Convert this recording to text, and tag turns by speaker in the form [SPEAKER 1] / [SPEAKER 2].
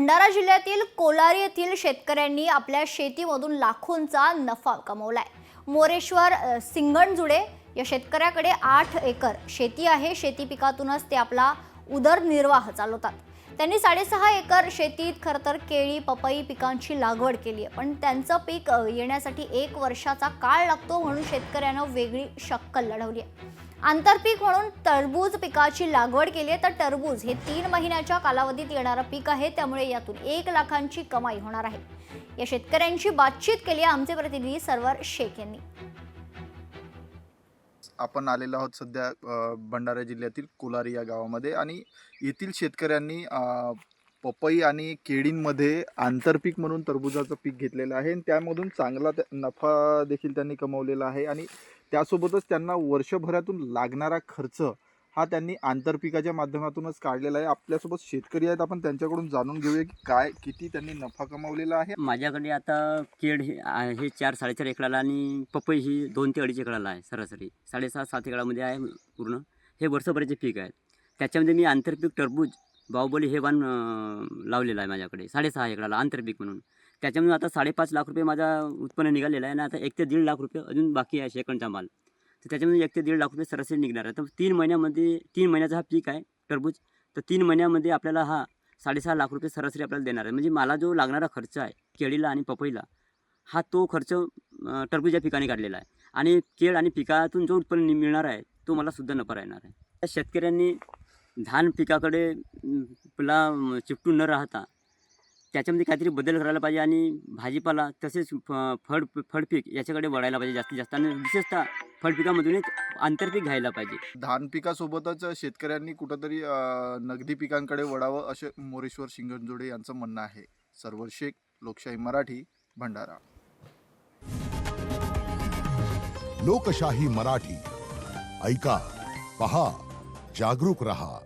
[SPEAKER 1] भंडारा जिल्ह्यातील कोलारी येथील शेतकऱ्यांनी आपल्या शेतीमधून लाखोंचा नफा कमवलाय। मोरेश्वर सिंगणजुडे या शेतकऱ्याकडे 8 एकर शेती आहे। शेती पिकातूनच ते आपला उदरनिर्वाह चालवतात। त्यांनी 6.5 एकर शेतीत खरतर केळी पपई पिकांची लागवड केली आहे, पण त्यांचं पीक येण्यासाठी 1 वर्षाचा काळ लागतो, म्हणून शेतकऱ्यानं वेगळी शक्कल लढवली आहे। आंतरपीक म्हणून टरबूज पिकाची लागवड केली आहे। तर टरबूज हे 3 महिन्याच्या कालावधीत येणारं पीक आहे, त्यामुळे यातून 1 लाखांची कमाई होणार आहे। या शेतकऱ्यांची बातचीत केली आमचे प्रतिनिधी सरवर शेख यांनी।
[SPEAKER 2] आपण आलेलो आहोत सध्या भंडारा जिल्ह्यातील कोलारी या गावामध्ये आणि येथील शेतकऱ्यांनी पपई आणि केळींमध्ये आंतरपीक म्हणून टरबूजाचं पीक घेतलेलं आहे आणि त्यामधून चांगला नफा देखील त्यांनी कमवलेला आहे आणि त्यासोबतच त्यांना वर्षभरातून लागणारा खर्च हा त्यांनी आंतरपिकाच्या माध्यमातूनच काढलेला आहे। आपल्यासोबत शेतकरी आहेत, आपण त्यांच्याकडून जाणून घेऊया की किती त्यांनी नफा कमवलेला आहे।
[SPEAKER 3] माझ्याकडे आता केळ हे 4-4.5 एकराला आणि पपई ही 2 ते 2.5 एकराला आहे। सरासरी 6.5-7 एकरामध्ये आहे पूर्ण। हे वर्षभराचे पीक आहेत। त्याच्यामध्ये मी आंतरपीक टरबूज बाहुबली हे वाण लावलेलं आहे माझ्याकडे 6.5 एकराला आंतरपीक म्हणून। त्याच्यामध्ये आता 5.5 लाख रुपये माझा उत्पन्न निघालेलं आहे आणि आता 1 ते 1.5 लाख रुपये अजून बाकी आहे सेकंडचा माल। तर त्याच्यामध्ये 1 ते 1.5 लाख रुपये सरासरी निघणार आहे। तर 3 महिन्याचा हा पीक आहे टरबूज। तर 3 महिन्यामध्ये आपल्याला हा 6.5 लाख रुपये सरासरी आपल्याला देणार आहे। म्हणजे मला जो लागणारा खर्च आहे केळीला आणि पपईला, हा तो खर्च टरबूजच्या पिकाने काढलेला आहे आणि केळ आणि पिकातून जो उत्पन्न मिळणार आहे तो मला सुद्धा नफा राहणार आहे। त्या शेतकऱ्यांनी धान पिकाकडे चिपटून न राहता त्याच्यामध्ये काहीतरी बदल करायला पाहिजे आणि भाजीपाला तसेच फळपीक याच्याकडे वळायला पाहिजे जास्तीत जास्त, आणि विशेषतः फळपिकामधूनच आंतरपीक घ्यायला पाहिजे।
[SPEAKER 2] धान पिकासोबतच शेतकऱ्यांनी कुठंतरी नगदी पिकांकडे वळावं असे मोरेश्वर सिंगणजुडे यांचं म्हणणं आहे। सरवर शेख, लोकशाही मराठी, भंडारा।
[SPEAKER 4] लोकशाही मराठी ऐका, पहा, जागरूक रहा।